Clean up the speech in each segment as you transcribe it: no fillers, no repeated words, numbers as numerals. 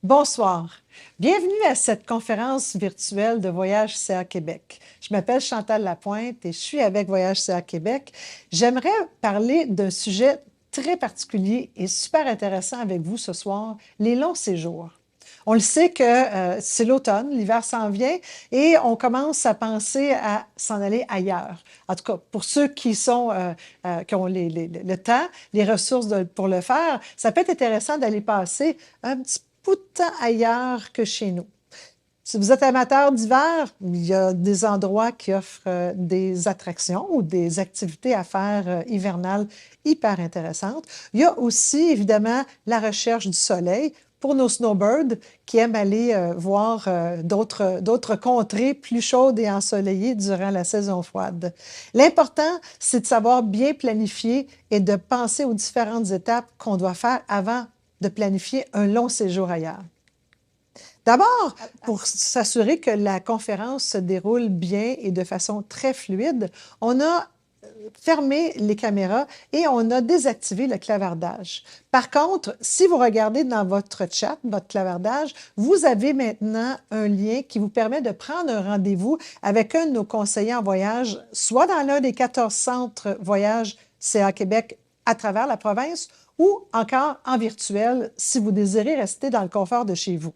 Bonsoir. Bienvenue à cette conférence virtuelle de Voyage CA Québec. Je m'appelle Chantal Lapointe et je suis avec Voyage CA Québec. J'aimerais parler d'un sujet très particulier et super intéressant avec vous ce soir, les longs séjours. On le sait que c'est l'automne, l'hiver s'en vient et on commence à penser à s'en aller ailleurs. En tout cas, pour ceux qui ont le temps, les ressources pour le faire, ça peut être intéressant d'aller passer un petit peu de temps ailleurs que chez nous. Si vous êtes amateur d'hiver, il y a des endroits qui offrent des attractions ou des activités à faire hivernales hyper intéressantes. Il y a aussi, évidemment, la recherche du soleil pour nos snowbirds qui aiment aller voir d'autres contrées plus chaudes et ensoleillées durant la saison froide. L'important, c'est de savoir bien planifier et de penser aux différentes étapes qu'on doit faire avant de planifier un long séjour ailleurs. D'abord, pour s'assurer que la conférence se déroule bien et de façon très fluide, on a fermé les caméras et on a désactivé le clavardage. Par contre, si vous regardez dans votre chat, votre clavardage, vous avez maintenant un lien qui vous permet de prendre un rendez-vous avec un de nos conseillers en voyage, soit dans l'un des 14 centres voyage CA Québec à travers la province ou encore en virtuel si vous désirez rester dans le confort de chez vous.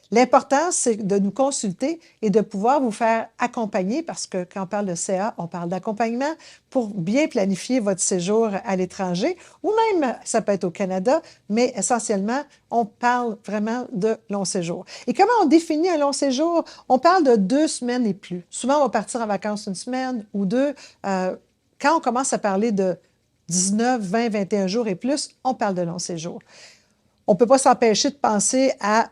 L'important, c'est de nous consulter et de pouvoir vous faire accompagner, parce que quand on parle de CA, on parle d'accompagnement pour bien planifier votre séjour à l'étranger, ou même, ça peut être au Canada, mais essentiellement, on parle vraiment de long séjour. Et comment on définit un long séjour? On parle de 2 semaines et plus. Souvent, on va partir en vacances 1 semaine ou 2. Quand on commence à parler de 19, 20, 21 jours et plus, on parle de long séjour. On ne peut pas s'empêcher de penser à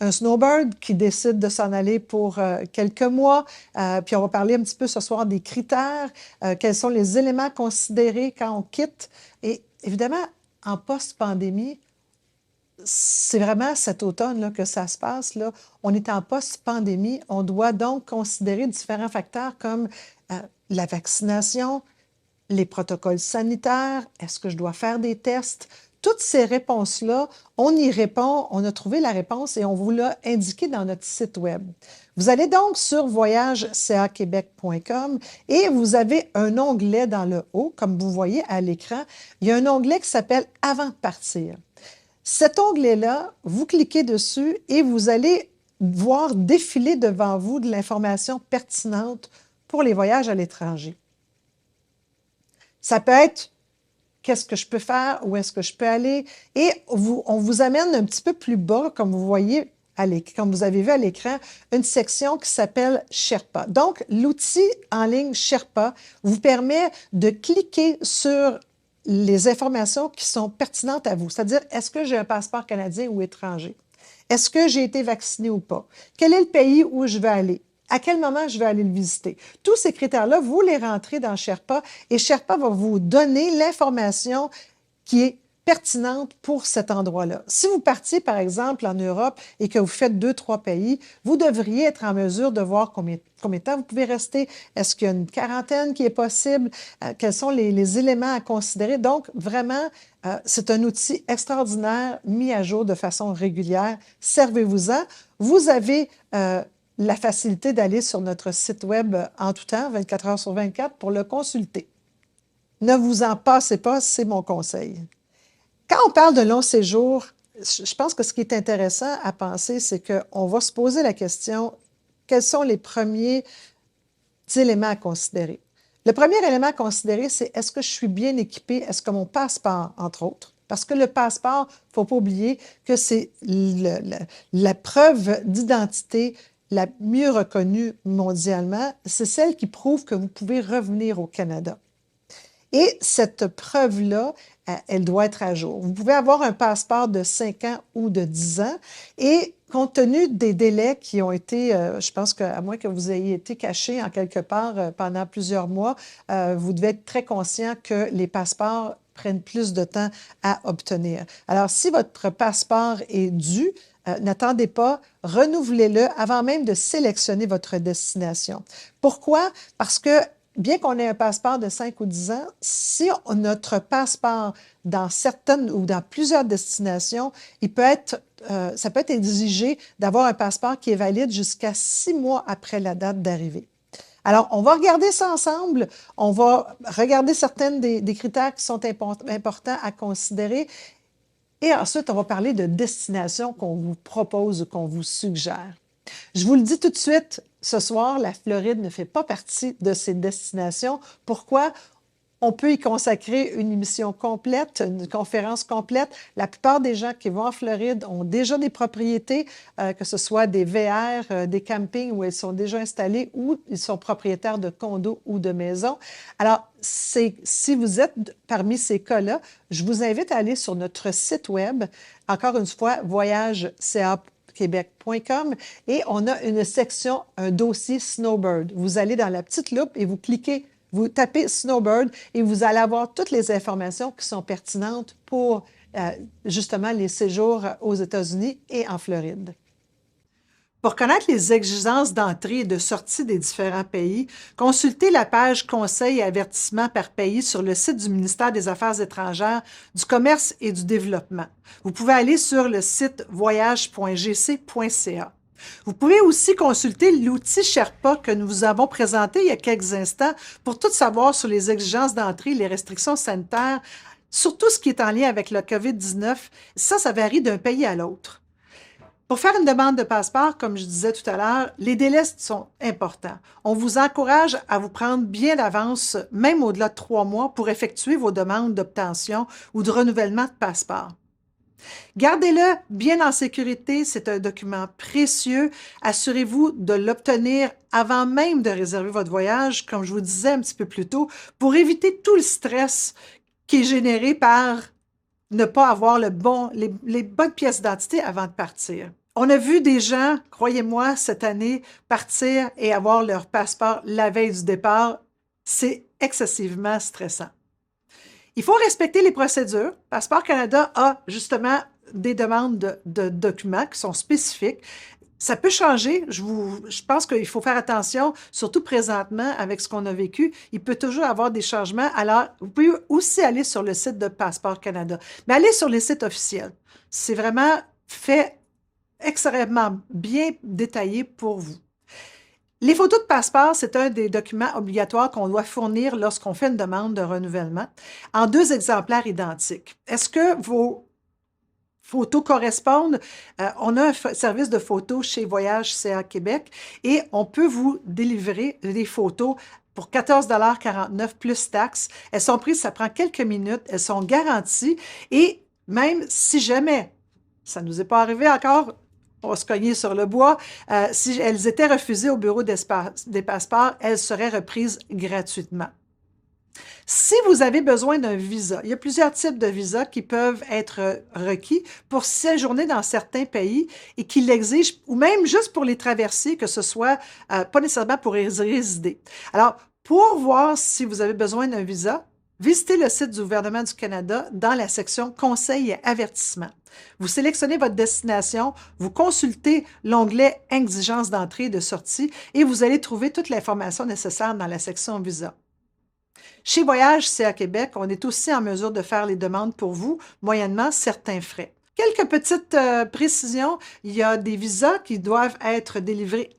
un snowbird qui décide de s'en aller pour quelques mois. Puis on va parler un petit peu ce soir des critères, quels sont les éléments considérés quand on quitte. Et évidemment, en post-pandémie, c'est vraiment cet automne là, que ça se passe. Là. On est en post-pandémie. On doit donc considérer différents facteurs comme la vaccination, les protocoles sanitaires, est-ce que je dois faire des tests? Toutes ces réponses-là, on y répond, on a trouvé la réponse et on vous l'a indiqué dans notre site Web. Vous allez donc sur voyagecaquebec.com et vous avez un onglet dans le haut, comme vous voyez à l'écran. Il y a un onglet qui s'appelle « Avant de partir ». Cet onglet-là, vous cliquez dessus et vous allez voir défiler devant vous de l'information pertinente pour les voyages à l'étranger. Ça peut être qu'est-ce que je peux faire, où est-ce que je peux aller, et on vous amène un petit peu plus bas, comme vous voyez, comme vous avez vu à l'écran, une section qui s'appelle Sherpa. Donc, l'outil en ligne Sherpa vous permet de cliquer sur les informations qui sont pertinentes à vous, c'est-à-dire, est-ce que j'ai un passeport canadien ou étranger? Est-ce que j'ai été vacciné ou pas? Quel est le pays où je vais aller? À quel moment je vais aller le visiter? Tous ces critères-là, vous les rentrez dans Sherpa et Sherpa va vous donner l'information qui est pertinente pour cet endroit-là. Si vous partiez, par exemple, en Europe et que vous faites 2-3 pays, vous devriez être en mesure de voir combien de temps vous pouvez rester. Est-ce qu'il y a une quarantaine qui est possible? Quels sont les éléments à considérer? Donc, vraiment, c'est un outil extraordinaire mis à jour de façon régulière. Servez-vous-en. Vous avez la facilité d'aller sur notre site Web en tout temps, 24 heures sur 24, pour le consulter. Ne vous en passez pas, c'est mon conseil. Quand on parle de long séjour, je pense que ce qui est intéressant à penser, c'est qu'on va se poser la question, quels sont les premiers éléments à considérer? Le premier élément à considérer, c'est est-ce que je suis bien équipée? Est-ce que mon passeport, entre autres? Parce que le passeport, il ne faut pas oublier que c'est la preuve d'identité la mieux reconnue mondialement, c'est celle qui prouve que vous pouvez revenir au Canada. Et cette preuve-là, elle doit être à jour. Vous pouvez avoir un passeport de 5 ans ou de 10 ans et compte tenu des délais qui ont été, je pense qu'à moins que vous ayez été caché en quelque part pendant plusieurs mois, vous devez être très conscient que les passeports prennent plus de temps à obtenir. Alors, si votre passeport est dû, n'attendez pas, renouvelez-le avant même de sélectionner votre destination. Pourquoi? Parce que bien qu'on ait un passeport de 5 ou 10 ans, si notre passeport dans certaines ou dans plusieurs destinations, il peut être ça peut être exigé d'avoir un passeport qui est valide jusqu'à 6 mois après la date d'arrivée. Alors, on va regarder ça ensemble. On va regarder certaines des critères qui sont importants à considérer. Et ensuite, on va parler de destinations qu'on vous propose ou qu'on vous suggère. Je vous le dis tout de suite, ce soir, la Floride ne fait pas partie de ces destinations. Pourquoi? On peut y consacrer une émission complète, une conférence complète. La plupart des gens qui vont en Floride ont déjà des propriétés, que ce soit des VR, des campings où ils sont déjà installés ou ils sont propriétaires de condos ou de maisons. Alors, si vous êtes parmi ces cas-là, je vous invite à aller sur notre site web, encore une fois, voyagecaquebec.com, et on a une section, un dossier Snowbird. Vous allez dans la petite loupe et vous cliquez. Vous tapez Snowbird et vous allez avoir toutes les informations qui sont pertinentes pour justement les séjours aux États-Unis et en Floride. Pour connaître les exigences d'entrée et de sortie des différents pays, consultez la page Conseils et avertissements par pays sur le site du ministère des Affaires étrangères, du Commerce et du Développement. Vous pouvez aller sur le site voyage.gc.ca. Vous pouvez aussi consulter l'outil Sherpa que nous vous avons présenté il y a quelques instants pour tout savoir sur les exigences d'entrée et les restrictions sanitaires, surtout ce qui est en lien avec le COVID-19. Ça varie d'un pays à l'autre. Pour faire une demande de passeport, comme je disais tout à l'heure, les délais sont importants. On vous encourage à vous prendre bien d'avance, même au-delà de 3 mois, pour effectuer vos demandes d'obtention ou de renouvellement de passeport. Gardez-le bien en sécurité, c'est un document précieux. Assurez-vous de l'obtenir avant même de réserver votre voyage, comme je vous disais un petit peu plus tôt, pour éviter tout le stress qui est généré par ne pas avoir les bonnes pièces d'identité avant de partir. On a vu des gens, croyez-moi, cette année, partir et avoir leur passeport la veille du départ. C'est excessivement stressant. Il faut respecter les procédures. Passeport Canada a justement des demandes de documents qui sont spécifiques. Ça peut changer. Je pense qu'il faut faire attention, surtout présentement avec ce qu'on a vécu. Il peut toujours avoir des changements. Alors, vous pouvez aussi aller sur le site de Passeport Canada. Mais allez sur les sites officiels. C'est vraiment fait extrêmement bien détaillé pour vous. Les photos de passeport, c'est un des documents obligatoires qu'on doit fournir lorsqu'on fait une demande de renouvellement en 2 exemplaires identiques. Est-ce que vos photos correspondent? On a un service de photos chez Voyage CA Québec et on peut vous délivrer des photos pour 14,49 $ plus taxes. Elles sont prises, ça prend quelques minutes, elles sont garanties et même si jamais, ça ne nous est pas arrivé encore, on va se cogner sur le bois. Si elles étaient refusées au bureau des passeports, elles seraient reprises gratuitement. Si vous avez besoin d'un visa, il y a plusieurs types de visas qui peuvent être requis pour séjourner dans certains pays et qui l'exigent, ou même juste pour les traverser, que ce soit pas nécessairement pour y résider. Alors, pour voir si vous avez besoin d'un visa, visitez le site du gouvernement du Canada dans la section Conseils et avertissements. Vous sélectionnez votre destination, vous consultez l'onglet Exigences d'entrée et de sortie et vous allez trouver toute l'information nécessaire dans la section Visa. Chez Voyage CA Québec, on est aussi en mesure de faire les demandes pour vous, moyennement certains frais. Quelques petites précisions. Il y a des visas qui doivent être délivrés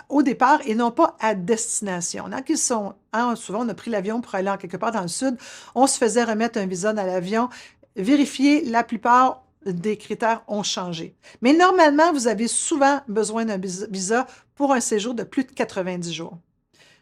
au départ et non pas à destination. Souvent, on a pris l'avion pour aller en quelque part dans le sud. On se faisait remettre un visa dans l'avion. Vérifiez, la plupart des critères ont changé. Mais normalement, vous avez souvent besoin d'un visa pour un séjour de plus de 90 jours.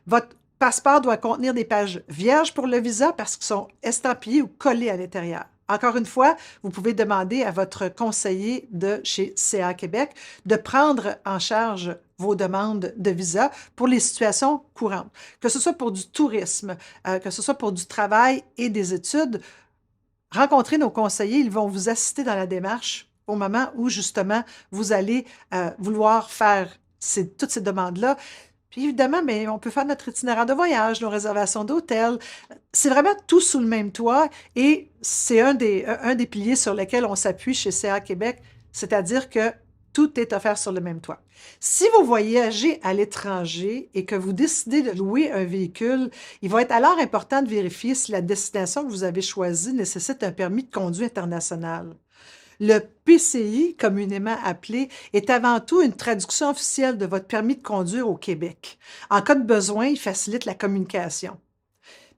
Votre passeport doit contenir des pages vierges pour le visa parce qu'ils sont estampillés ou collés à l'intérieur. Encore une fois, vous pouvez demander à votre conseiller de chez CA Québec de prendre en charge vos demandes de visa pour les situations courantes, que ce soit pour du tourisme, que ce soit pour du travail et des études. Rencontrez nos conseillers, ils vont vous assister dans la démarche au moment où, justement, vous allez vouloir faire toutes ces demandes-là. Puis évidemment, mais on peut faire notre itinéraire de voyage, nos réservations d'hôtel. C'est vraiment tout sous le même toit et c'est un des piliers sur lesquels on s'appuie chez CA Québec, c'est-à-dire que tout est offert sur le même toit. Si vous voyagez à l'étranger et que vous décidez de louer un véhicule, il va être alors important de vérifier si la destination que vous avez choisie nécessite un permis de conduite international. Le PCI, communément appelé, est avant tout une traduction officielle de votre permis de conduire au Québec. En cas de besoin, il facilite la communication.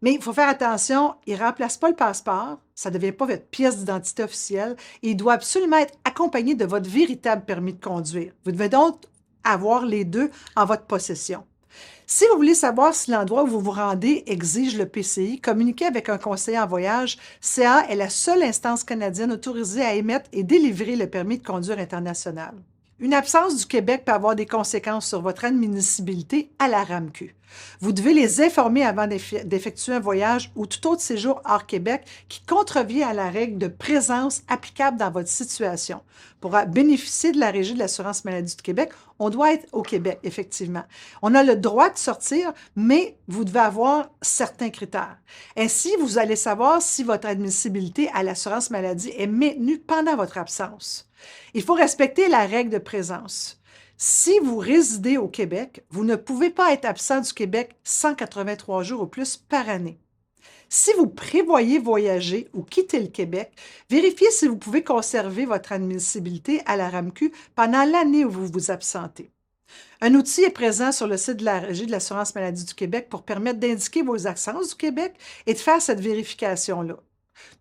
Mais il faut faire attention, il ne remplace pas le passeport, ça ne devient pas votre pièce d'identité officielle, et il doit absolument être accompagné de votre véritable permis de conduire. Vous devez donc avoir les deux en votre possession. Si vous voulez savoir si l'endroit où vous vous rendez exige le PCI, communiquez avec un conseiller en voyage. CA est la seule instance canadienne autorisée à émettre et délivrer le permis de conduire international. Une absence du Québec peut avoir des conséquences sur votre admissibilité à la RAMQ. Vous devez les informer avant d'effectuer un voyage ou tout autre séjour hors Québec qui contrevient à la règle de présence applicable dans votre situation. Pour bénéficier de la Régie de l'assurance maladie du Québec, on doit être au Québec, effectivement. On a le droit de sortir, mais vous devez avoir certains critères. Ainsi, vous allez savoir si votre admissibilité à l'assurance maladie est maintenue pendant votre absence. Il faut respecter la règle de présence. Si vous résidez au Québec, vous ne pouvez pas être absent du Québec 183 jours ou plus par année. Si vous prévoyez voyager ou quitter le Québec, vérifiez si vous pouvez conserver votre admissibilité à la RAMQ pendant l'année où vous vous absentez. Un outil est présent sur le site de la Régie de l'assurance maladie du Québec pour permettre d'indiquer vos absences du Québec et de faire cette vérification-là.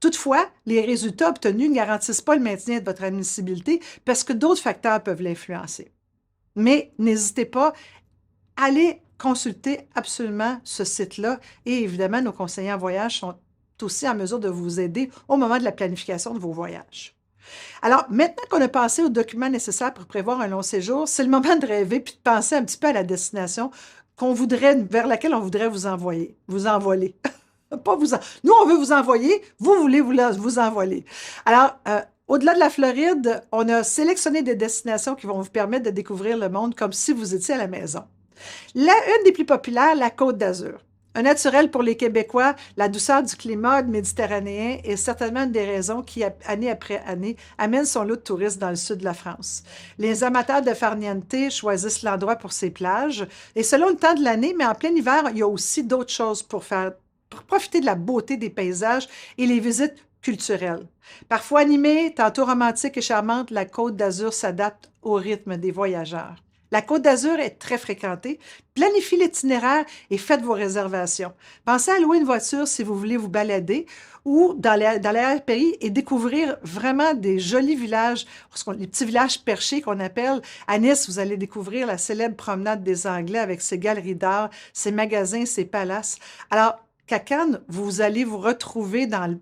Toutefois, les résultats obtenus ne garantissent pas le maintien de votre admissibilité parce que d'autres facteurs peuvent l'influencer. Mais n'hésitez pas, allez consulter absolument ce site-là et évidemment, nos conseillers en voyage sont aussi en mesure de vous aider au moment de la planification de vos voyages. Alors, maintenant qu'on a passé aux documents nécessaires pour prévoir un long séjour, c'est le moment de rêver puis de penser un petit peu à la destination vers laquelle on voudrait vous envoler. Pas vous Nous, on veut vous envoyer, vous voulez vous envoler. Alors, au-delà de la Floride, on a sélectionné des destinations qui vont vous permettre de découvrir le monde comme si vous étiez à la maison. Une des plus populaires, la Côte d'Azur. Un naturel pour les Québécois, la douceur du climat méditerranéen est certainement une des raisons qui, année après année, amène son lot de touristes dans le sud de la France. Les amateurs de farniente choisissent l'endroit pour ses plages. Et selon le temps de l'année, mais en plein hiver, il y a aussi d'autres choses pour profiter de la beauté des paysages et les visites culturelles. Parfois animée, tantôt romantique et charmante, la Côte d'Azur s'adapte au rythme des voyageurs. La Côte d'Azur est très fréquentée. Planifiez l'itinéraire et faites vos réservations. Pensez à louer une voiture si vous voulez vous balader ou dans l'arrière-pays et découvrir vraiment des jolis villages, les petits villages perchés qu'on appelle. À Nice, vous allez découvrir la célèbre promenade des Anglais avec ses galeries d'art, ses magasins, ses palaces. Alors, qu'à Cannes, vous allez vous retrouver dans le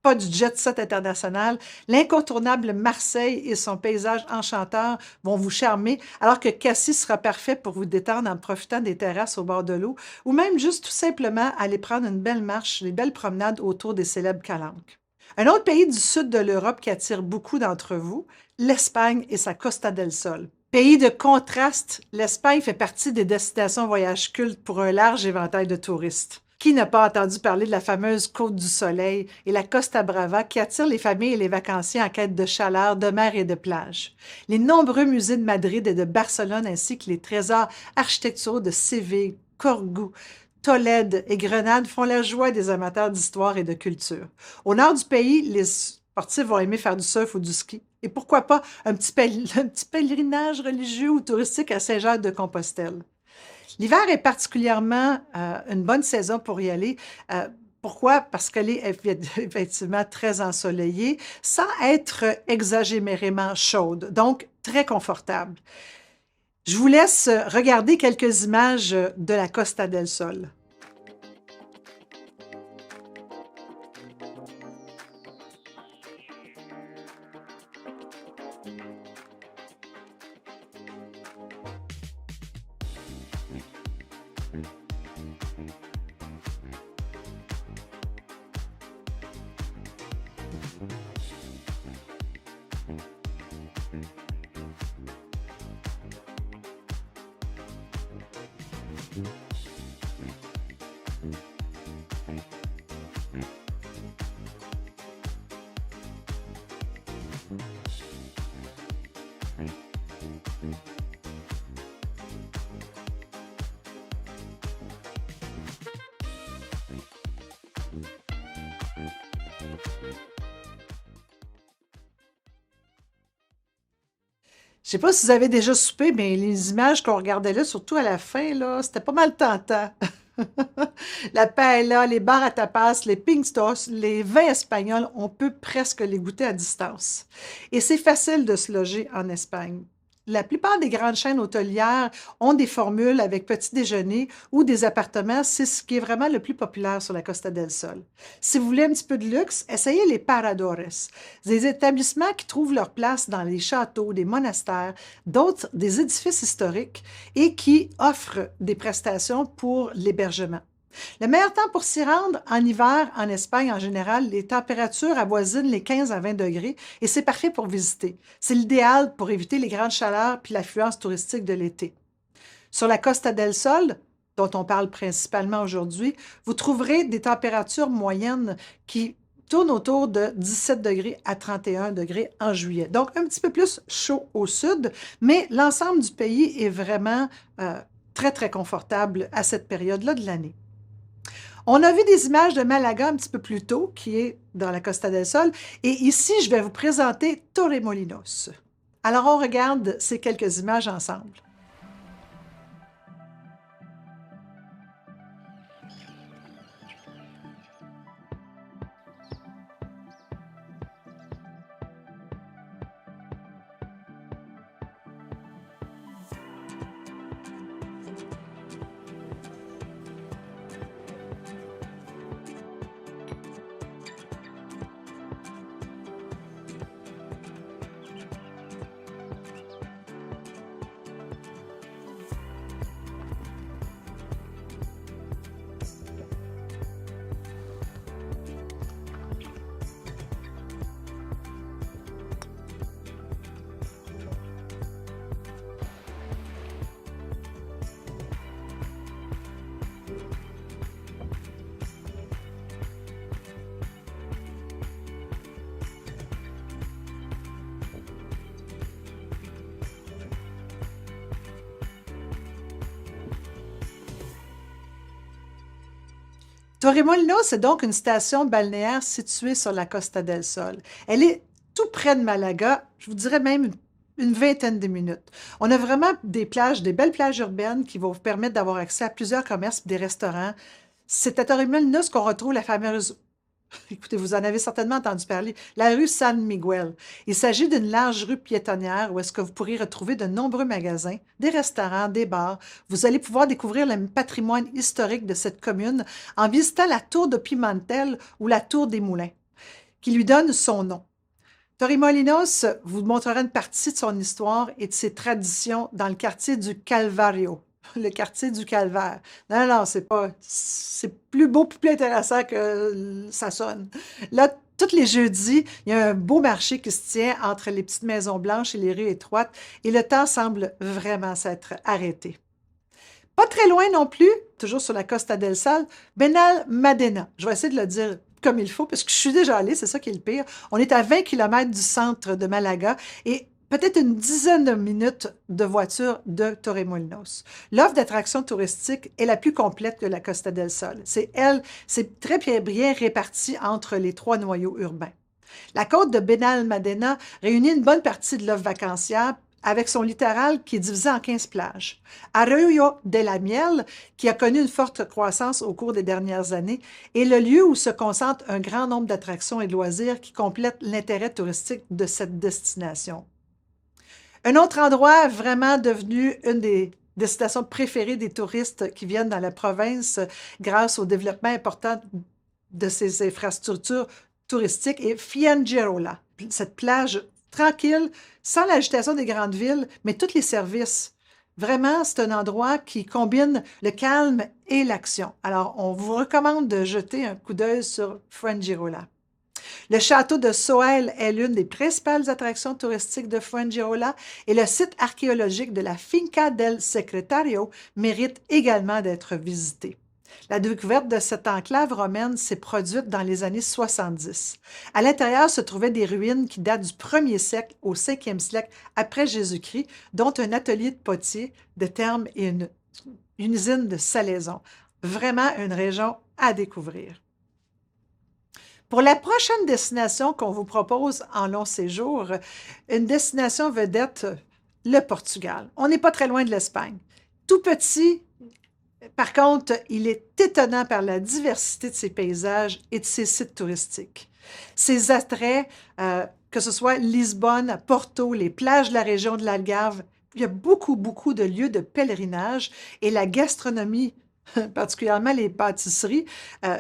pas du jet-set international. L'incontournable Marseille et son paysage enchanteur vont vous charmer, alors que Cassis sera parfait pour vous détendre en profitant des terrasses au bord de l'eau, ou même juste tout simplement aller prendre une belle marche, des belles promenades autour des célèbres calanques. Un autre pays du sud de l'Europe qui attire beaucoup d'entre vous, l'Espagne et sa Costa del Sol. Pays de contraste, l'Espagne fait partie des destinations voyage cultes pour un large éventail de touristes. Qui n'a pas entendu parler de la fameuse Côte du Soleil et la Costa Brava qui attire les familles et les vacanciers en quête de chaleur, de mer et de plage? Les nombreux musées de Madrid et de Barcelone ainsi que les trésors architecturaux de Séville, Cordoue, Tolède et Grenade font la joie des amateurs d'histoire et de culture. Au nord du pays, les sportifs vont aimer faire du surf ou du ski. Et pourquoi pas un petit pèlerinage religieux ou touristique à Saint-Jacques-de-Compostelle. L'hiver est particulièrement une bonne saison pour y aller. Pourquoi? Parce qu'elle est effectivement très ensoleillée, sans être exagérément chaude, donc très confortable. Je vous laisse regarder quelques images de la Costa del Sol. Je sais pas si vous avez déjà soupé, mais les images qu'on regardait là, surtout à la fin, là, c'était pas mal tentant. La paella, les bars à tapas, les pinksters, les vins espagnols, on peut presque les goûter à distance. Et c'est facile de se loger en Espagne. La plupart des grandes chaînes hôtelières ont des formules avec petit déjeuner ou des appartements. C'est ce qui est vraiment le plus populaire sur la Costa del Sol. Si vous voulez un petit peu de luxe, essayez les paradores, des établissements qui trouvent leur place dans les châteaux, des monastères, d'autres des édifices historiques et qui offrent des prestations pour l'hébergement. Le meilleur temps pour s'y rendre, en hiver, en Espagne en général, les températures avoisinent les 15 à 20 degrés et c'est parfait pour visiter. C'est l'idéal pour éviter les grandes chaleurs puis l'affluence touristique de l'été. Sur la Costa del Sol, dont on parle principalement aujourd'hui, vous trouverez des températures moyennes qui tournent autour de 17 degrés à 31 degrés en juillet. Donc, un petit peu plus chaud au sud, mais l'ensemble du pays est vraiment très, très confortable à cette période-là de l'année. On a vu des images de Malaga un petit peu plus tôt, qui est dans la Costa del Sol, et ici, je vais vous présenter Torremolinos. Alors, on regarde ces quelques images ensemble. Torremolinos, c'est donc une station balnéaire située sur la Costa del Sol. Elle est tout près de Malaga, je vous dirais même une vingtaine de minutes. On a vraiment des plages, des belles plages urbaines qui vont vous permettre d'avoir accès à plusieurs commerces et des restaurants. C'est à Torremolinos qu'on retrouve la fameuse écoutez, vous en avez certainement entendu parler, la rue San Miguel. Il s'agit d'une large rue piétonnière où est-ce que vous pourrez retrouver de nombreux magasins, des restaurants, des bars. Vous allez pouvoir découvrir le patrimoine historique de cette commune en visitant la tour de Pimentel ou la tour des Moulins, qui lui donne son nom. Torremolinos vous montrera une partie de son histoire et de ses traditions dans le quartier du Calvario, le quartier du Calvaire. Non, non, c'est plus beau, plus intéressant que ça sonne. Là, tous les jeudis, il y a un beau marché qui se tient entre les petites maisons blanches et les rues étroites et le temps semble vraiment s'être arrêté. Pas très loin non plus, toujours sur la Costa del Sol, Benalmádena. Je vais essayer de le dire comme il faut, parce que je suis déjà allée, c'est ça qui est le pire. On est à 20 km du centre de Malaga et peut-être une dizaine de minutes de voiture de Torremolinos. L'offre d'attractions touristiques est la plus complète que la Costa del Sol. C'est très bien réparti entre les trois noyaux urbains. La côte de Benalmádena réunit une bonne partie de l'offre vacancière avec son littoral qui est divisé en 15 plages. Arroyo de la Miel, qui a connu une forte croissance au cours des dernières années, est le lieu où se concentre un grand nombre d'attractions et de loisirs qui complètent l'intérêt touristique de cette destination. Un autre endroit vraiment devenu une des destinations préférées des touristes qui viennent dans la province grâce au développement important de ces infrastructures touristiques est Fuengirola, cette plage tranquille, sans l'agitation des grandes villes, mais tous les services. Vraiment, c'est un endroit qui combine le calme et l'action. Alors, on vous recommande de jeter un coup d'œil sur Fuengirola. Le château de Soel est l'une des principales attractions touristiques de Fuengirola et le site archéologique de la Finca del Secretario mérite également d'être visité. La découverte de cette enclave romaine s'est produite dans les années 70. À l'intérieur se trouvaient des ruines qui datent du 1er siècle au 5e siècle après Jésus-Christ, dont un atelier de potier, de termes et une usine de salaison. Vraiment une région à découvrir. Pour la prochaine destination qu'on vous propose en long séjour, une destination vedette le Portugal. On n'est pas très loin de l'Espagne. Tout petit, par contre, il est étonnant par la diversité de ses paysages et de ses sites touristiques. Ses attraits, que ce soit Lisbonne, Porto, les plages de la région de l'Algarve, il y a beaucoup, beaucoup de lieux de pèlerinage et la gastronomie, particulièrement les pâtisseries,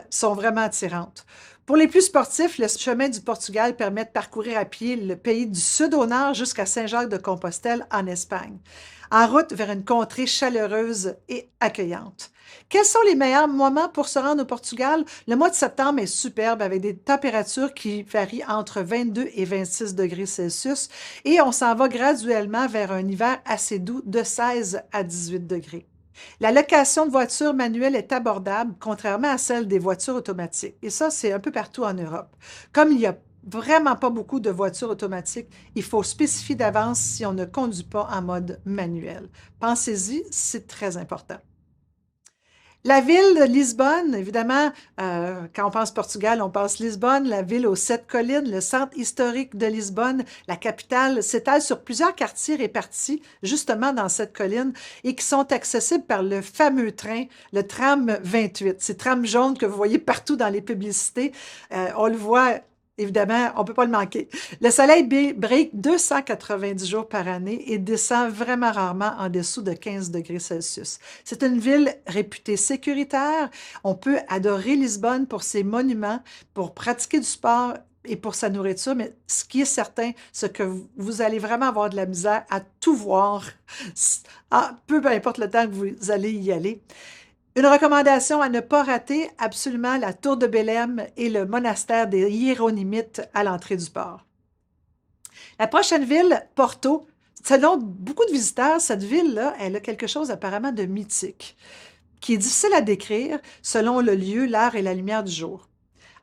sont vraiment attirantes. Pour les plus sportifs, le chemin du Portugal permet de parcourir à pied le pays du sud au nord jusqu'à Saint-Jacques-de-Compostelle en Espagne, en route vers une contrée chaleureuse et accueillante. Quels sont les meilleurs moments pour se rendre au Portugal? Le mois de septembre est superbe avec des températures qui varient entre 22 et 26 degrés Celsius et on s'en va graduellement vers un hiver assez doux de 16 à 18 degrés. La location de voitures manuelles est abordable, contrairement à celle des voitures automatiques. Et ça, c'est un peu partout en Europe. Comme il n'y a vraiment pas beaucoup de voitures automatiques, il faut spécifier d'avance si on ne conduit pas en mode manuel. Pensez-y, c'est très important. La ville de Lisbonne, évidemment, quand on pense Portugal, on pense Lisbonne, la ville aux 7 collines, le centre historique de Lisbonne, la capitale, s'étale sur plusieurs quartiers répartis justement dans cette colline et qui sont accessibles par le fameux train, le tram 28. Ces trams jaunes que vous voyez partout dans les publicités, on le voit. Évidemment, on ne peut pas le manquer. Le soleil brille 290 jours par année et descend vraiment rarement en dessous de 15 degrés Celsius. C'est une ville réputée sécuritaire. On peut adorer Lisbonne pour ses monuments, pour pratiquer du sport et pour sa nourriture, mais ce qui est certain, c'est que vous allez vraiment avoir de la misère à tout voir, peu importe le temps que vous allez y aller. Une recommandation à ne pas rater, absolument la tour de Belém et le monastère des Hiéronymites à l'entrée du port. La prochaine ville, Porto, selon beaucoup de visiteurs, cette ville-là, elle a quelque chose apparemment de mythique, qui est difficile à décrire selon le lieu, l'heure et la lumière du jour.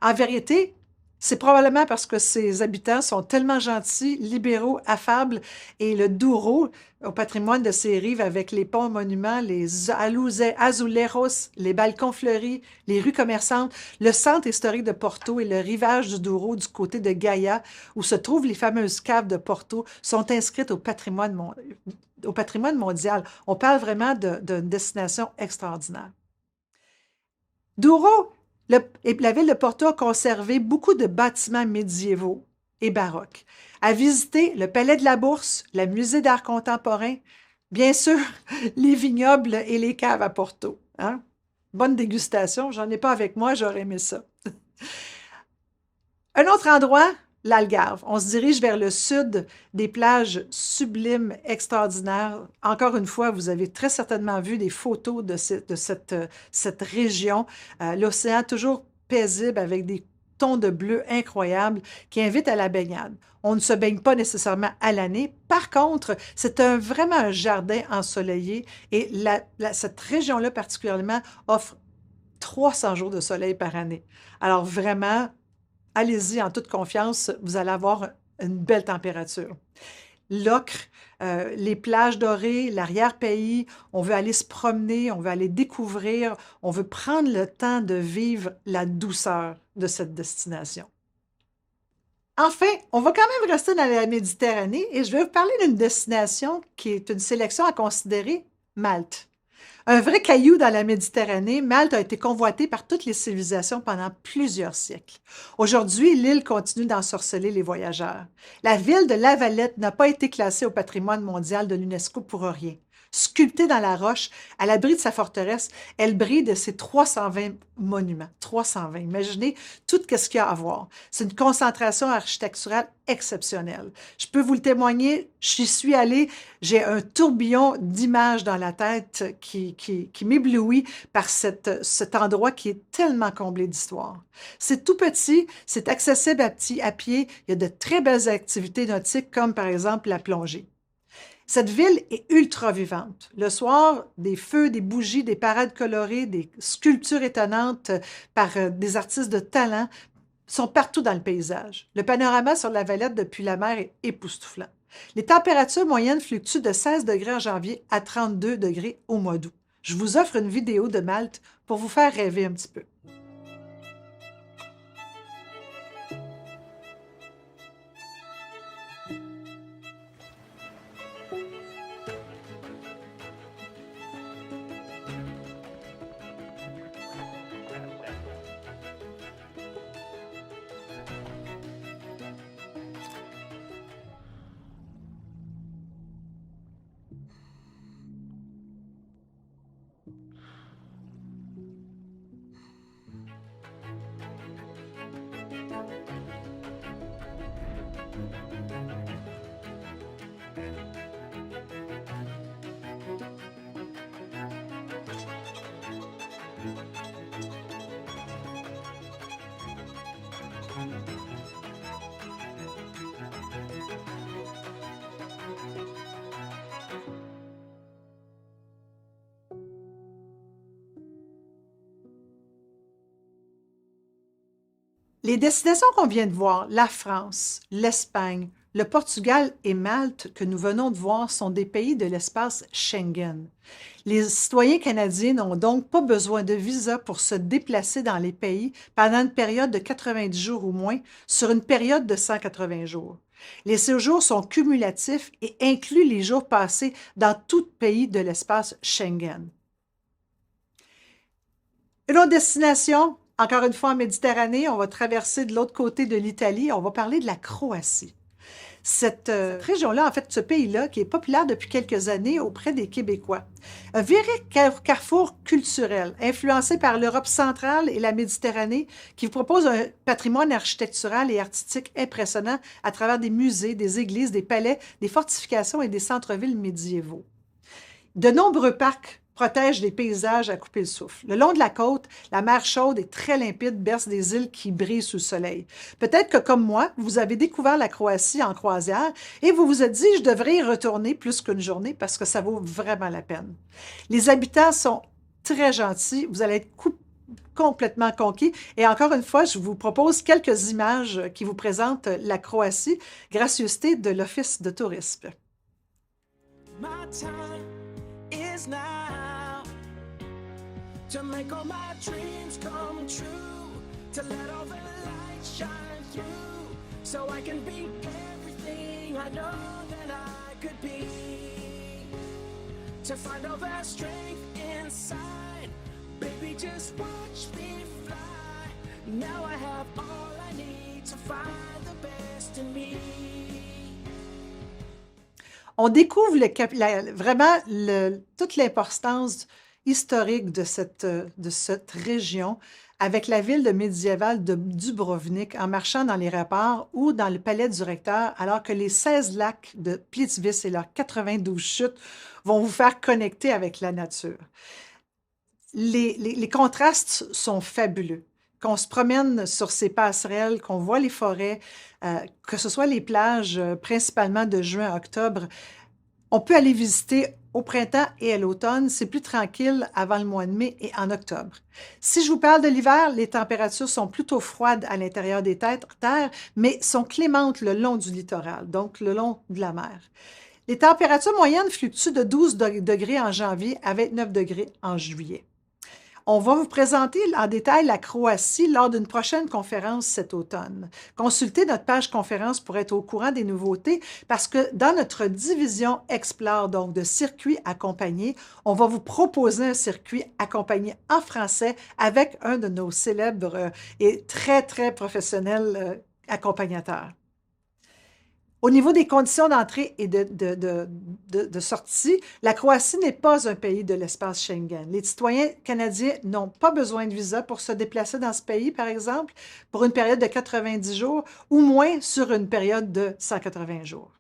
En vérité, c'est probablement parce que ses habitants sont tellement gentils, libéraux, affables et le Douro, au patrimoine de ses rives avec les ponts monuments, les azuleros, les balcons fleuris, les rues commerçantes, le centre historique de Porto et le rivage du Douro du côté de Gaia, où se trouvent les fameuses caves de Porto, sont inscrites au patrimoine mondial. On parle vraiment d'une destination extraordinaire. Douro, la ville de Porto a conservé beaucoup de bâtiments médiévaux et baroques. À visiter le Palais de la Bourse, le Musée d'art contemporain, bien sûr, les vignobles et les caves à Porto. Hein? Bonne dégustation, j'en ai pas avec moi, j'aurais aimé ça. Un autre endroit, l'Algarve. On se dirige vers le sud, des plages sublimes, extraordinaires. Encore une fois, vous avez très certainement vu des photos de cette région. L'océan toujours paisible avec des tons de bleu incroyables qui invitent à la baignade. On ne se baigne pas nécessairement à l'année. Par contre, c'est vraiment un jardin ensoleillé et cette région-là particulièrement offre 300 jours de soleil par année. Alors vraiment, allez-y en toute confiance, vous allez avoir une belle température. L'Ocre, les plages dorées, l'arrière-pays, on veut aller se promener, on veut aller découvrir, on veut prendre le temps de vivre la douceur de cette destination. Enfin, on va quand même rester dans la Méditerranée et je vais vous parler d'une destination qui est une sélection à considérer, Malte. Un vrai caillou dans la Méditerranée, Malte a été convoitée par toutes les civilisations pendant plusieurs siècles. Aujourd'hui, l'île continue d'ensorceler les voyageurs. La ville de La Valette n'a pas été classée au patrimoine mondial de l'UNESCO pour rien. Sculptée dans la roche, à l'abri de sa forteresse, elle brille de ses 320 monuments. 320. Imaginez tout ce qu'il y a à voir. C'est une concentration architecturale exceptionnelle. Je peux vous le témoigner, j'y suis allée, j'ai un tourbillon d'images dans la tête qui m'éblouit par cet endroit qui est tellement comblé d'histoire. C'est tout petit, c'est accessible à pied, il y a de très belles activités nautiques comme par exemple la plongée. Cette ville est ultra vivante. Le soir, des feux, des bougies, des parades colorées, des sculptures étonnantes par des artistes de talent sont partout dans le paysage. Le panorama sur la Valette depuis la mer est époustouflant. Les températures moyennes fluctuent de 16 degrés en janvier à 32 degrés au mois d'août. Je vous offre une vidéo de Malte pour vous faire rêver un petit peu. Les destinations qu'on vient de voir, la France, l'Espagne, le Portugal et Malte que nous venons de voir sont des pays de l'espace Schengen. Les citoyens canadiens n'ont donc pas besoin de visa pour se déplacer dans les pays pendant une période de 90 jours ou moins sur une période de 180 jours. Les séjours sont cumulatifs et incluent les jours passés dans tout pays de l'espace Schengen. Une autre destination, encore une fois en Méditerranée, on va traverser de l'autre côté de l'Italie, on va parler de la Croatie. Cette région-là, en fait, ce pays-là, qui est populaire depuis quelques années auprès des Québécois. Un véritable carrefour culturel, influencé par l'Europe centrale et la Méditerranée, qui vous propose un patrimoine architectural et artistique impressionnant à travers des musées, des églises, des palais, des fortifications et des centres-villes médiévaux. De nombreux parcs protègent les paysages à couper le souffle. Le long de la côte, la mer chaude et très limpide berce des îles qui brillent sous le soleil. Peut-être que, comme moi, vous avez découvert la Croatie en croisière et vous vous êtes dit, je devrais y retourner plus qu'une journée parce que ça vaut vraiment la peine. Les habitants sont très gentils, vous allez être complètement conquis. Et encore une fois, je vous propose quelques images qui vous présentent la Croatie, gracieuseté de l'Office de tourisme. My time is now to make all my dreams come true, to let all the light shine through, so I can be everything I know that I could be, to find all the strength inside, baby just watch me fly, now I have all I need to find the best in me. On découvre vraiment toute l'importance historique de cette région avec la ville médiévale de Dubrovnik en marchant dans les remparts ou dans le palais du recteur, alors que les 16 lacs de Plitvice et leurs 92 chutes vont vous faire connecter avec la nature. Les contrastes sont fabuleux. Qu'on se promène sur ces passerelles, qu'on voit les forêts, que ce soit les plages, principalement de juin à octobre, on peut aller visiter au printemps et à l'automne. C'est plus tranquille avant le mois de mai et en octobre. Si je vous parle de l'hiver, les températures sont plutôt froides à l'intérieur des terres, mais sont clémentes le long du littoral, donc le long de la mer. Les températures moyennes fluctuent de 12 degrés en janvier à 29 degrés en juillet. On va vous présenter en détail la Croatie lors d'une prochaine conférence cet automne. Consultez notre page conférence pour être au courant des nouveautés parce que dans notre division Explore, donc de circuits accompagnés, on va vous proposer un circuit accompagné en français avec un de nos célèbres et très, très professionnels accompagnateurs. Au niveau des conditions d'entrée et de sortie, la Croatie n'est pas un pays de l'espace Schengen. Les citoyens canadiens n'ont pas besoin de visa pour se déplacer dans ce pays, par exemple, pour une période de 90 jours ou moins sur une période de 180 jours.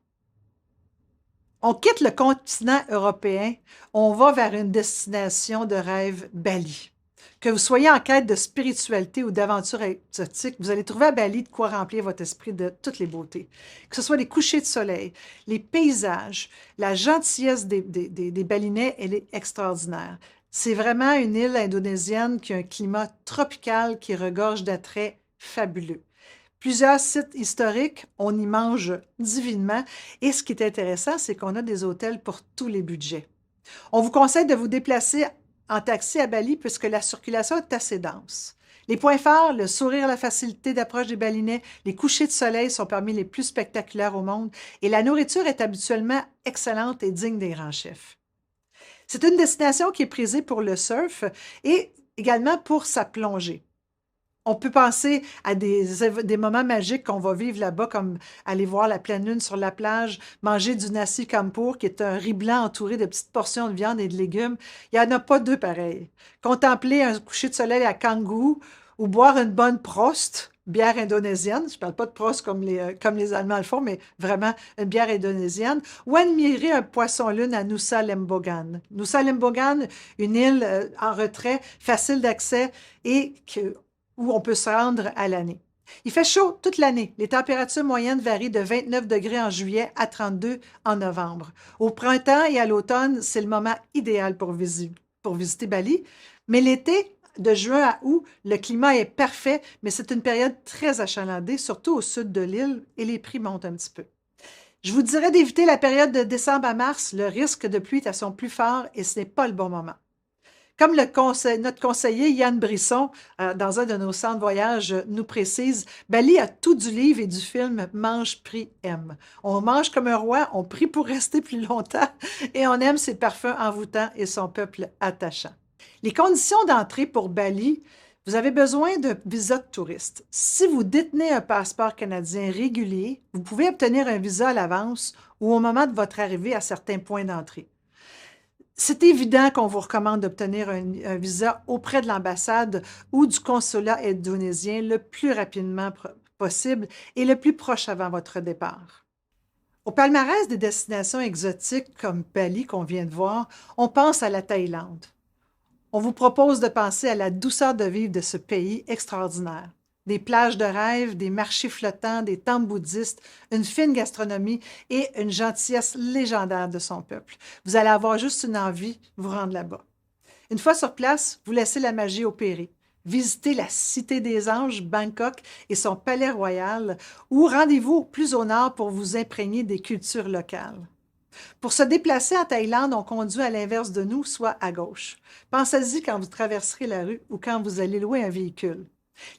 On quitte le continent européen, on va vers une destination de rêve, Bali. Que vous soyez en quête de spiritualité ou d'aventure exotique, vous allez trouver à Bali de quoi remplir votre esprit de toutes les beautés. Que ce soit les couchers de soleil, les paysages, la gentillesse des Balinais, elle est extraordinaire. C'est vraiment une île indonésienne qui a un climat tropical qui regorge d'attraits fabuleux. Plusieurs sites historiques, on y mange divinement. Et ce qui est intéressant, c'est qu'on a des hôtels pour tous les budgets. On vous conseille de vous déplacer en taxi à Bali puisque la circulation est assez dense. Les points forts, le sourire, la facilité d'approche des Balinais, les couchers de soleil sont parmi les plus spectaculaires au monde et la nourriture est habituellement excellente et digne des grands chefs. C'est une destination qui est prisée pour le surf et également pour sa plongée. On peut penser à des moments magiques qu'on va vivre là-bas, comme aller voir la pleine lune sur la plage, manger du nasi campur, qui est un riz blanc entouré de petites portions de viande et de légumes. Il n'y en a pas deux pareils. Contempler un coucher de soleil à Canggu ou boire une bonne Prost, bière indonésienne. Je ne parle pas de Prost comme les Allemands le font, mais vraiment une bière indonésienne. Ou admirer un poisson-lune à Nusa Lembongan. Nusa Lembongan, une île en retrait, facile d'accès et où on peut se rendre à l'année. Il fait chaud toute l'année. Les températures moyennes varient de 29 degrés en juillet à 32 en novembre. Au printemps et à l'automne, c'est le moment idéal pour visiter Bali. Mais l'été, de juin à août, le climat est parfait, mais c'est une période très achalandée, surtout au sud de l'île, et les prix montent un petit peu. Je vous dirais d'éviter la période de décembre à mars. Le risque de pluie est à son plus fort et ce n'est pas le bon moment. Comme notre conseiller Yann Brisson, dans un de nos centres voyage, nous précise, Bali a tout du livre et du film Mange, prie, aime. On mange comme un roi, on prie pour rester plus longtemps et on aime ses parfums envoûtants et son peuple attachant. Les conditions d'entrée pour Bali, vous avez besoin de visa de touriste. Si vous détenez un passeport canadien régulier, vous pouvez obtenir un visa à l'avance ou au moment de votre arrivée à certains points d'entrée. C'est évident qu'on vous recommande d'obtenir un visa auprès de l'ambassade ou du consulat indonésien le plus rapidement possible et le plus proche avant votre départ. Au palmarès des destinations exotiques comme Bali qu'on vient de voir, on pense à la Thaïlande. On vous propose de penser à la douceur de vivre de ce pays extraordinaire. Des plages de rêve, des marchés flottants, des temples bouddhistes, une fine gastronomie et une gentillesse légendaire de son peuple. Vous allez avoir juste une envie de vous rendre là-bas. Une fois sur place, vous laissez la magie opérer. Visitez la Cité des Anges, Bangkok et son palais royal, ou rendez-vous plus au nord pour vous imprégner des cultures locales. Pour se déplacer en Thaïlande, on conduit à l'inverse de nous, soit à gauche. Pensez-y quand vous traverserez la rue ou quand vous allez louer un véhicule.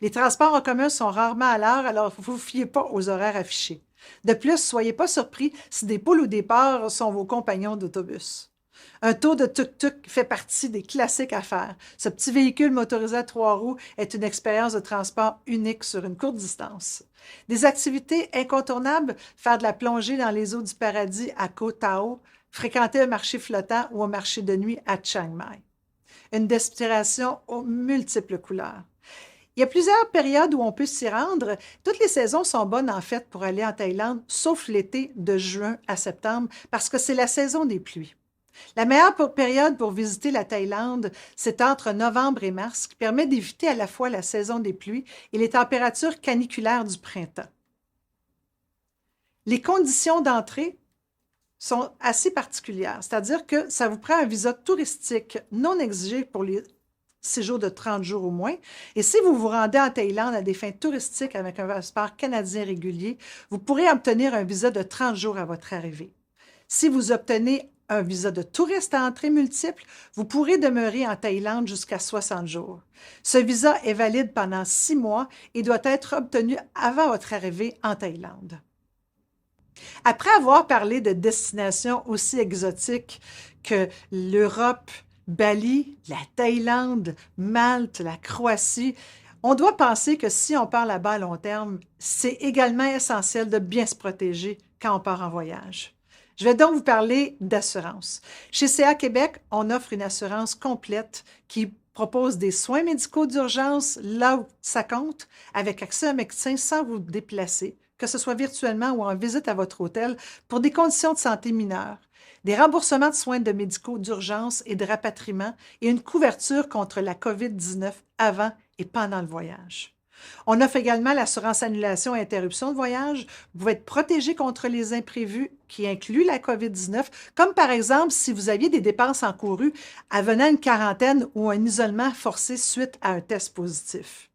Les transports en commun sont rarement à l'heure, alors ne vous fiez pas aux horaires affichés. De plus, soyez pas surpris si des poules ou des porcs sont vos compagnons d'autobus. Un tour de tuk-tuk fait partie des classiques à faire. Ce petit véhicule motorisé à 3 roues est une expérience de transport unique sur une courte distance. Des activités incontournables, faire de la plongée dans les eaux du paradis à Koh Tao, fréquenter un marché flottant ou un marché de nuit à Chiang Mai. Une destination aux multiples couleurs. Il y a plusieurs périodes où on peut s'y rendre. Toutes les saisons sont bonnes en fait pour aller en Thaïlande, sauf l'été de juin à septembre, parce que c'est la saison des pluies. La meilleure période pour visiter la Thaïlande, c'est entre novembre et mars, qui permet d'éviter à la fois la saison des pluies et les températures caniculaires du printemps. Les conditions d'entrée sont assez particulières, c'est-à-dire que ça vous prend un visa touristique non exigé pour les séjour de 30 jours au moins. Et si vous vous rendez en Thaïlande à des fins touristiques avec un passeport canadien régulier, vous pourrez obtenir un visa de 30 jours à votre arrivée. Si vous obtenez un visa de touriste à entrée multiple, vous pourrez demeurer en Thaïlande jusqu'à 60 jours. Ce visa est valide pendant 6 mois et doit être obtenu avant votre arrivée en Thaïlande. Après avoir parlé de destinations aussi exotiques que l'Europe, Bali, la Thaïlande, Malte, la Croatie, on doit penser que si on part là-bas à long terme, c'est également essentiel de bien se protéger quand on part en voyage. Je vais donc vous parler d'assurance. Chez CA Québec, on offre une assurance complète qui propose des soins médicaux d'urgence là où ça compte, avec accès à un médecin sans vous déplacer, que ce soit virtuellement ou en visite à votre hôtel, pour des conditions de santé mineures, des remboursements de soins médicaux d'urgence et de rapatriement et une couverture contre la COVID-19 avant et pendant le voyage. On offre également l'assurance annulation et interruption de voyage. Vous pouvez être protégé contre les imprévus qui incluent la COVID-19, comme par exemple si vous aviez des dépenses encourues avenant une quarantaine ou un isolement forcé suite à un test positif.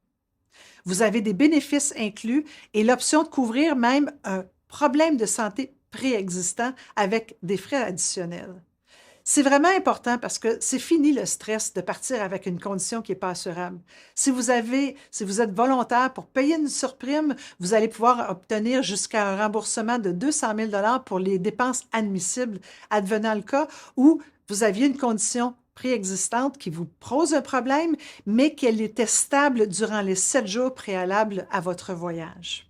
Vous avez des bénéfices inclus et l'option de couvrir même un problème de santé préexistant avec des frais additionnels. C'est vraiment important parce que c'est fini le stress de partir avec une condition qui n'est pas assurable. Si vous êtes volontaire pour payer une surprime, vous allez pouvoir obtenir jusqu'à un remboursement de 200 000 $ pour les dépenses admissibles advenant le cas où vous aviez une condition préexistante qui vous pose un problème, mais qu'elle était stable durant les 7 jours préalables à votre voyage.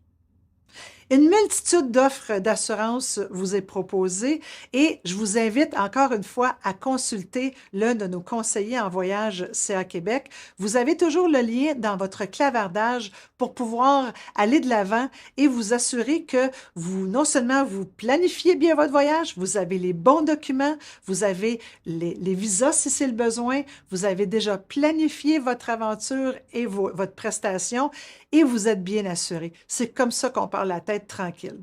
Une multitude d'offres d'assurance vous est proposée et je vous invite encore une fois à consulter l'un de nos conseillers en voyage CA Québec. Vous avez toujours le lien dans votre clavardage pour pouvoir aller de l'avant et vous assurer que vous, non seulement vous planifiez bien votre voyage, vous avez les bons documents, vous avez les visas si c'est le besoin, vous avez déjà planifié votre aventure et votre prestation et vous êtes bien assuré. C'est comme ça qu'on part la tête tranquille.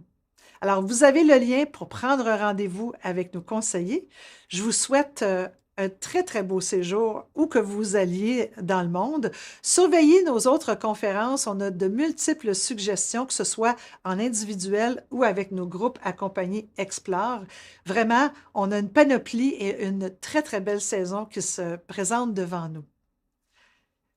Alors, vous avez le lien pour prendre un rendez-vous avec nos conseillers. Je vous souhaite un très, très beau séjour où que vous alliez dans le monde. Surveillez nos autres conférences. On a de multiples suggestions, que ce soit en individuel ou avec nos groupes accompagnés Explore. Vraiment, on a une panoplie et une très, très belle saison qui se présente devant nous.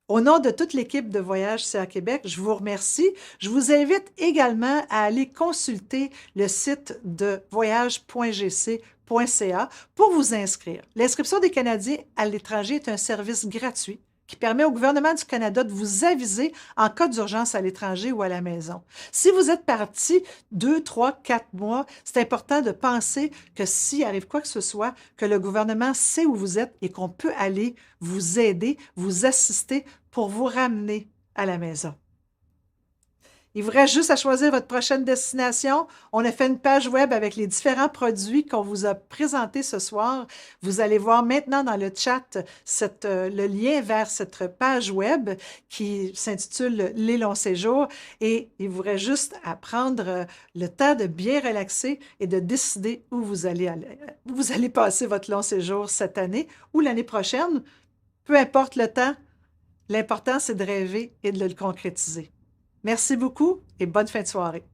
Au nom de toute l'équipe de Voyage CA Québec, je vous remercie. Je vous invite également à aller consulter le site de voyage.gc.ca pour vous inscrire. L'inscription des Canadiens à l'étranger est un service gratuit qui permet au gouvernement du Canada de vous aviser en cas d'urgence à l'étranger ou à la maison. Si vous êtes parti 2, 3, 4 mois, c'est important de penser que s'il arrive quoi que ce soit, que le gouvernement sait où vous êtes et qu'on peut aller vous aider, vous assister pour vous ramener à la maison. Il vous reste juste à choisir votre prochaine destination. On a fait une page web avec les différents produits qu'on vous a présentés ce soir. Vous allez voir maintenant dans le chat le lien vers cette page web qui s'intitule « Les longs séjours » et il vous reste juste à prendre le temps de bien relaxer et de décider où vous allez passer votre long séjour cette année ou l'année prochaine. Peu importe le temps, l'important c'est de rêver et de le concrétiser. Merci beaucoup et bonne fin de soirée.